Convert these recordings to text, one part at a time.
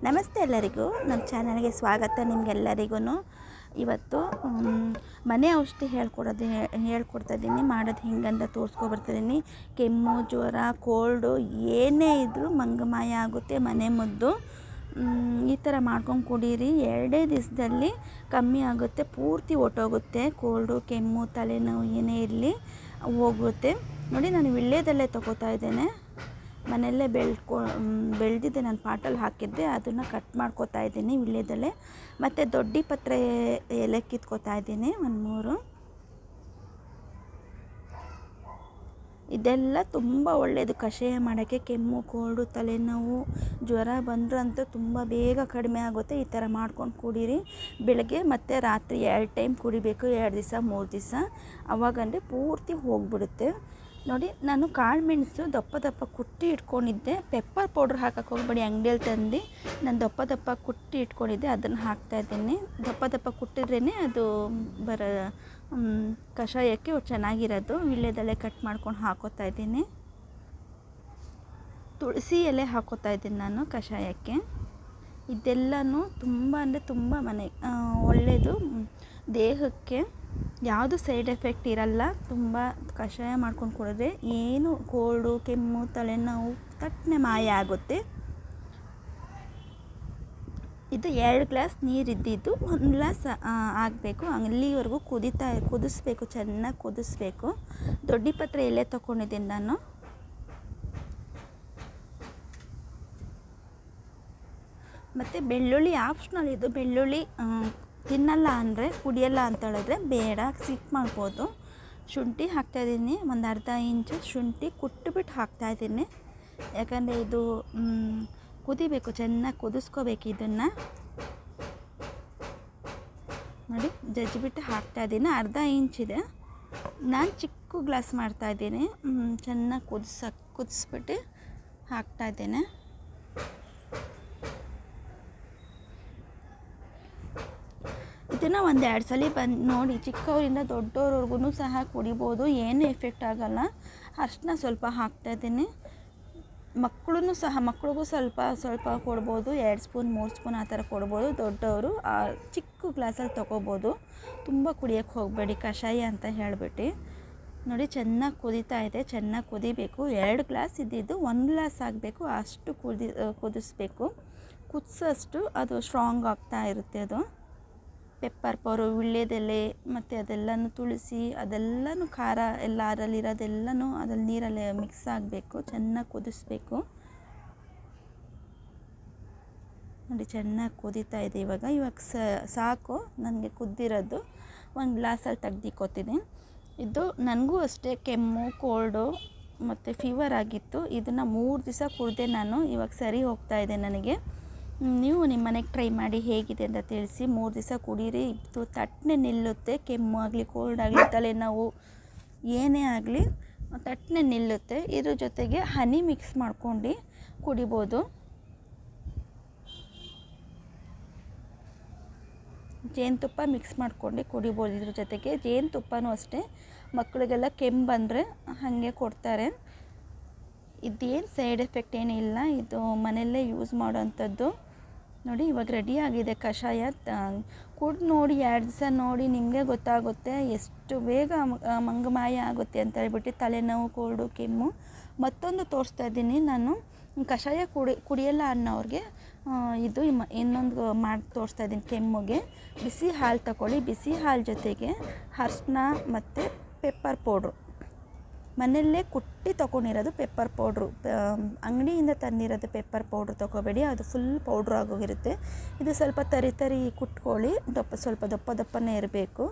ನಮಸ್ತೆ ಎಲ್ಲರಿಗೂ, ನಮ್ಮ ಚಾನಲ್ಗೆ ಸ್ವಾಗತ. ನಿಮಗೆಲ್ಲರಿಗೂ ಇವತ್ತು ಮನೆ ಔಷಧಿ ಹೇಳ್ಕೊಡ್ತಾ ಇದ್ದೀನಿ. ಮಾಡೋದು ಹಿಂಗಂತ ತೋರಿಸ್ಕೊಬರ್ತಿದ್ದೀನಿ. ಕೆಮ್ಮು, ಜ್ವರ, ಕೋಲ್ಡು ಏನೇ ಇದ್ದರೂ ಮಂಗಮಾಯ ಆಗುತ್ತೆ. ಮನೆ ಮದ್ದು ಈ ಥರ ಮಾಡ್ಕೊಂಡು ಕುಡೀರಿ. 2 ದಿವಸದಲ್ಲಿ ಕಮ್ಮಿ ಆಗುತ್ತೆ, ಪೂರ್ತಿ ಹೊಟ್ಟೋಗುತ್ತೆ. ಕೋಲ್ಡು, ಕೆಮ್ಮು, ತಲೆನೋವು ಏನೇ ಇರಲಿ ಹೋಗುತ್ತೆ. ನೋಡಿ, ನಾನು ವೀಳ್ಯದೆಲೆ ತೊಗೋತಾ ಇದ್ದೇನೆ. ಮನೆಯಲ್ಲೇ ಬೆಳೆದಿದ್ದೆ, ನಾನು ಪಾಟಲ್ಲಿ ಹಾಕಿದ್ದೆ. ಅದನ್ನು ಕಟ್ ಮಾಡ್ಕೋತಾ ಇದ್ದೀನಿ, ವೀಳ್ಯದೆಲೆ. ಮತ್ತು ದೊಡ್ಡ ಪತ್ರೆ ಎಲೆ ಕಿತ್ಕೋತಾ ಇದ್ದೀನಿ, 1-3. ಇದೆಲ್ಲ ತುಂಬ ಒಳ್ಳೆಯದು ಕಷಾಯ ಮಾಡೋಕ್ಕೆ. ಕೆಮ್ಮು, ಕೋಲ್ಡು, ತಲೆನೋವು, ಜ್ವರ ಬಂದ್ರಂತೂ ತುಂಬ ಬೇಗ ಕಡಿಮೆ ಆಗುತ್ತೆ. ಈ ಥರ ಮಾಡ್ಕೊಂಡು ಕುಡೀರಿ. ಬೆಳಗ್ಗೆ ಮತ್ತು ರಾತ್ರಿ 2 ಟೈಮ್ ಕುಡಿಬೇಕು, 2 ದಿವಸ 3 ದಿವಸ. ಅವಾಗಂದರೆ ಪೂರ್ತಿ ಹೋಗ್ಬಿಡುತ್ತೆ. ನೋಡಿ, ನಾನು ಕಾಳು ಮೆಣಸು ದಪ್ಪ ಕುಟ್ಟಿ ಇಟ್ಕೊಂಡಿದ್ದೆ. ಪೆಪ್ಪರ್ ಪೌಡ್ರ್ ಹಾಕಕ್ಕೆ ಹೋಗ್ಬೇಡಿ, ಅಂಗಡಿಯಲ್ಲಿ ತಂದು ನಾನು ದಪ್ಪ ಕುಟ್ಟಿ ಇಟ್ಕೊಂಡಿದ್ದೆ, ಅದನ್ನು ಹಾಕ್ತಾಯಿದ್ದೀನಿ. ದಪ್ಪ ಕುಟ್ಟಿದ್ರೇ ಅದು ಕಷಾಯಕ್ಕೆ ಚೆನ್ನಾಗಿರೋದು. ವೀಳ್ಯದೆಲೆ ಕಟ್ ಮಾಡ್ಕೊಂಡು ಹಾಕೋತಾ ಇದ್ದೀನಿ. ತುಳಸಿ ಎಲೆ ಹಾಕೋತಾ ಇದ್ದೀನಿ ನಾನು ಕಷಾಯಕ್ಕೆ. ಇದೆಲ್ಲನೂ ತುಂಬ ಅಂದರೆ ತುಂಬ ಒಳ್ಳೆಯದು ದೇಹಕ್ಕೆ. ಯಾವುದು ಸೈಡ್ ಎಫೆಕ್ಟ್ ಇರಲ್ಲ. ತುಂಬ ಕಷಾಯ ಮಾಡ್ಕೊಂಡು ಕುಡಿದ್ರೆ ಏನು ಕೋಲ್ಡು, ಕೆಮ್ಮು, ತಲೆನೋವು ತಟ್ಟನೆ ಮಾಯ ಆಗುತ್ತೆ. ಇದು 2 ಗ್ಲಾಸ್ ನೀರಿದ್ದಿದ್ದು 1 ಗ್ಲಾಸ್ ಆಗಬೇಕು. ಅಲ್ಲಿವರೆಗೂ ಕುದಿಸ್ಬೇಕು, ಚೆನ್ನಾಗಿ ಕುದಿಸ್ಬೇಕು. ದೊಡ್ಡ ಪತ್ರೆ ಎಲೆ ತೊಗೊಂಡಿದ್ದೀನಿ ನಾನು. ಮತ್ತು ಬೆಳ್ಳುಳ್ಳಿ ಆಪ್ಷನಲ್. ಇದು ಬೆಳ್ಳುಳ್ಳಿ ತಿನ್ನಲ್ಲ ಅಂದರೆ, ಕುಡಿಯಲ್ಲ ಅಂತ ಹೇಳಿದ್ರೆ ಬೇಡ, ಸ್ಕಿಪ್ ಮಾಡ್ಬೋದು. ಶುಂಠಿ ಹಾಕ್ತಾಯಿದ್ದೀನಿ, ಒಂದು ಅರ್ಧ ಇಂಚು ಶುಂಠಿ ಕುಟ್ಟಿಬಿಟ್ಟು ಹಾಕ್ತಾಯಿದ್ದೀನಿ. ಯಾಕಂದರೆ ಇದು ಕುದಿಬೇಕು, ಚೆನ್ನಾಗಿ ಕುದಿಸ್ಕೋಬೇಕು. ಇದನ್ನು ನೋಡಿ, ಜಜ್ಜಿಬಿಟ್ಟು ಹಾಕ್ತಾಯಿದ್ದೀನಿ. ಅರ್ಧ ಇಂಚಿದೆ, ನಾನು ಚಿಕ್ಕ ಗ್ಲಾಸ್ ಮಾಡ್ತಾಯಿದ್ದೀನಿ. ಚೆನ್ನಾಗಿ ಕುದಿಸ್ಬಿಟ್ಟು ಹಾಕ್ತಾಯಿದ್ದೇನೆ. ಇದನ್ನು 1-2 ಸಲ ಬಂದು ನೋಡಿ. ಚಿಕ್ಕವರಿಂದ ದೊಡ್ಡವ್ರವ್ರಿಗೂ ಸಹ ಕುಡಿಬೋದು, ಏನೂ ಎಫೆಕ್ಟ್ ಆಗೋಲ್ಲ. ಅರಿಶಿನ ಸ್ವಲ್ಪ ಹಾಕ್ತಾಯಿದ್ದೀನಿ. ಮಕ್ಳಿಗೂ ಸ್ವಲ್ಪ ಕೊಡ್ಬೋದು, 2 ಸ್ಪೂನ್ 3 ಸ್ಪೂನ್ ಆ ಥರ ಕೊಡ್ಬೋದು. ದೊಡ್ಡವರು ಚಿಕ್ಕ ಗ್ಲಾಸಲ್ಲಿ ತೊಗೋಬೋದು. ತುಂಬ ಕುಡಿಯೋಕ್ಕೆ ಹೋಗಬೇಡಿ ಕಷಾಯ ಅಂತ ಹೇಳಿಬಿಟ್ಟು. ನೋಡಿ, ಚೆನ್ನಾಗಿ ಕುದೀತಾ ಇದೆ. ಚೆನ್ನಾಗಿ ಕುದಿಬೇಕು. 2 ಗ್ಲಾಸ್ ಇದ್ದಿದ್ದು 1 ಗ್ಲಾಸ್ ಆಗಬೇಕು, ಅಷ್ಟು ಕುದಿಸ್ಬೇಕು. ಕುದಿಸೋಷ್ಟು ಅದು ಸ್ಟ್ರಾಂಗ್ ಆಗ್ತಾ ಇರುತ್ತೆ. ಅದು ಪೆಪ್ಪರ್ ಪೌರು, ವೀಳ್ಯದೆಲೆ ಮತ್ತು ಅದೆಲ್ಲನೂ ತುಳಸಿ, ಅದೆಲ್ಲನೂ ಖಾರ ಎಲ್ಲ ಅದರಲ್ಲಿರೋದೆಲ್ಲನೂ ಅದ್ರಲ್ಲಿ ನೀರಲ್ಲಿ ಮಿಕ್ಸ್ ಆಗಬೇಕು. ಚೆನ್ನಾಗಿ ಕುದಿಸ್ಬೇಕು. ನೋಡಿ, ಚೆನ್ನಾಗಿ ಕುದೀತಾ ಇದೆ. ಇವಾಗ ಸಾಕು ನನಗೆ ಕುದ್ದಿರೋದು. 1 ಗ್ಲಾಸಲ್ಲಿ ತೆಗ್ದಿಕ್ಕೋತೀನಿ. ಇದು ನನಗೂ ಅಷ್ಟೇ ಕೆಮ್ಮು, ಕೋಲ್ಡು ಮತ್ತು ಫೀವರ್ ಆಗಿತ್ತು. ಇದನ್ನು 3 ದಿವಸ ಕುಡಿದೆ ನಾನು. ಇವಾಗ ಸರಿ ಹೋಗ್ತಾ ಇದೆ ನನಗೆ. ನೀವು ನಿಮ್ಮ ಮನೆಗೆ ಟ್ರೈ ಮಾಡಿ ಹೇಗಿದೆ ಅಂತ ತಿಳಿಸಿ. 3 ದಿವಸ ಕುಡೀರಿ. ಇದು ತಟ್ಟನೆ ನಿಲ್ಲುತ್ತೆ. ಕೆಮ್ಮು ಆಗಲಿ, ಕೋಲ್ಡ್ ಆಗಲಿ, ತಲೆನೋವು ಏನೇ ಆಗಲಿ ತಟ್ಟನೆ ನಿಲ್ಲುತ್ತೆ. ಇದ್ರ ಜೊತೆಗೆ ಹನಿ ಮಿಕ್ಸ್ ಮಾಡ್ಕೊಂಡು ಕುಡಿಬೋದು. ಜೇನುತುಪ್ಪ ಮಿಕ್ಸ್ ಮಾಡ್ಕೊಂಡು ಕುಡಿಬೋದು. ಇದ್ರ ಜೊತೆಗೆ ಜೇನುತುಪ್ಪನೂ ಅಷ್ಟೇ, ಮಕ್ಕಳಿಗೆಲ್ಲ ಕೆಮ್ಮು ಬಂದರೆ ಹಾಗೆ ಕೊಡ್ತಾರೆ. ಇದೇನು ಸೈಡ್ ಎಫೆಕ್ಟ್ ಏನಿಲ್ಲ. ಇದು ಮನೆಯಲ್ಲೇ ಯೂಸ್ ಮಾಡೋವಂಥದ್ದು. ನೋಡಿ, ಇವಾಗ ರೆಡಿಯಾಗಿದೆ ಕಷಾಯ. ಕುಡ್ದು ನೋಡಿ, 2 ದಿವಸ ನೋಡಿ, ನಿಮಗೆ ಗೊತ್ತಾಗುತ್ತೆ ಎಷ್ಟು ಬೇಗ ಮಂಗಮಾಯ ಆಗುತ್ತೆ ಅಂತ ಹೇಳ್ಬಿಟ್ಟು. ತಲೆನೋವು, ಕೋಲ್ಡು, ಕೆಮ್ಮು. ಮತ್ತೊಂದು ತೋರಿಸ್ತಾ ಇದ್ದೀನಿ ನಾನು. ಕಷಾಯ ಕುಡಿಯಲ್ಲ ಅನ್ನೋರಿಗೆ ಇದು ಇನ್ನೊಂದು ಮಾಡಿ ತೋರಿಸ್ತಾ ಇದ್ದೀನಿ. ಕೆಮ್ಮಿಗೆ ಬಿಸಿ ಹಾಲು ತಗೊಳ್ಳಿ. ಬಿಸಿ ಹಾಲು ಜೊತೆಗೆ ಅರಿಶಿನ ಮತ್ತು ಪೆಪ್ಪರ್ ಪೌಡ್ರು, ಮನೆಯಲ್ಲೇ ಕುಟ್ಟಿ ತೊಗೊಂಡಿರೋದು ಪೆಪ್ಪರ್ ಪೌಡ್ರು. ಅಂಗಡಿಯಿಂದ ತಂದಿರೋದು ಪೆಪ್ಪರ್ ಪೌಡ್ರು ತೊಗೋಬೇಡಿ, ಅದು ಫುಲ್ ಪೌಡ್ರ್ ಆಗೋಗಿರುತ್ತೆ. ಇದು ಸ್ವಲ್ಪ ತರಿ ಕುಟ್ಕೊಳ್ಳಿ. ಸ್ವಲ್ಪ ದಪ್ಪನೇ ಇರಬೇಕು.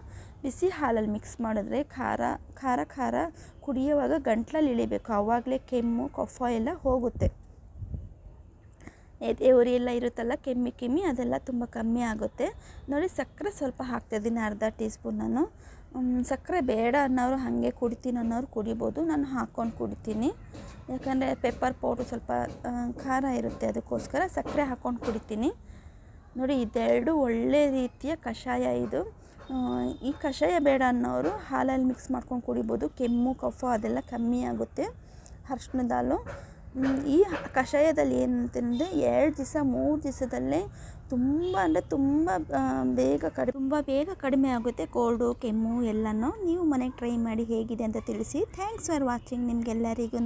ಬಿಸಿ ಹಾಲಲ್ಲಿ ಮಿಕ್ಸ್ ಮಾಡಿದ್ರೆ ಖಾರ ಕುಡಿಯೋವಾಗ ಗಂಟ್ಲಲ್ಲಿ ಇಳಿಬೇಕು. ಆವಾಗಲೇ ಕೆಮ್ಮು, ಕಫ ಎಲ್ಲ ಹೋಗುತ್ತೆ. ಎದೆ ಎಲ್ಲ ಇರುತ್ತಲ್ಲ, ಕೆಮ್ಮಿ ಅದೆಲ್ಲ ತುಂಬ ಕಮ್ಮಿ ಆಗುತ್ತೆ. ನೋಡಿ, ಸಕ್ಕರೆ ಸ್ವಲ್ಪ ಹಾಕ್ತಾಯಿದ್ದೀನಿ, ಅರ್ಧ ಟೀ ಸ್ಪೂನ್. ನಾನು ಸಕ್ಕರೆ ಬೇಡ ಅನ್ನೋರು, ಹಾಗೆ ಕುಡಿತೀನಿ ಅನ್ನೋರು ಕುಡಿಬೋದು. ನಾನು ಹಾಕ್ಕೊಂಡು ಕುಡಿತೀನಿ. ಯಾಕಂದರೆ ಪೆಪ್ಪರ್ ಪೌಡ್ರು ಸ್ವಲ್ಪ ಖಾರ ಇರುತ್ತೆ, ಅದಕ್ಕೋಸ್ಕರ ಸಕ್ಕರೆ ಹಾಕ್ಕೊಂಡು ಕುಡಿತೀನಿ. ನೋಡಿ, ಇದೆರಡು ಒಳ್ಳೆ ರೀತಿಯ ಕಷಾಯ ಇದು. ಈ ಕಷಾಯ ಬೇಡ ಅನ್ನೋರು ಹಾಲಲ್ಲಿ ಮಿಕ್ಸ್ ಮಾಡ್ಕೊಂಡು ಕುಡಿಬೋದು. ಕೆಮ್ಮು, ಕಫ ಅದೆಲ್ಲ ಕಮ್ಮಿ ಆಗುತ್ತೆ. ಅರಿಶಿಣದ ಹಾಲು ಈ ಕಷಾಯದಲ್ಲಿ ಏನಂತಂದರೆ 2 ದಿವಸ 3 ದಿವಸದಲ್ಲೇ ತುಂಬ ಅಂದರೆ ತುಂಬ ಬೇಗ ಕಡಿಮೆ ಆಗುತ್ತೆ ಕೋಲ್ಡು ಕೆಮ್ಮು ಎಲ್ಲನೂ. ನೀವು ಮನೆಗೆ ಟ್ರೈ ಮಾಡಿ ಹೇಗಿದೆ ಅಂತ ತಿಳಿಸಿ. ಥ್ಯಾಂಕ್ಸ್ ಫಾರ್ ವಾಚಿಂಗ್ ನಿಮಗೆಲ್ಲರಿಗೂ.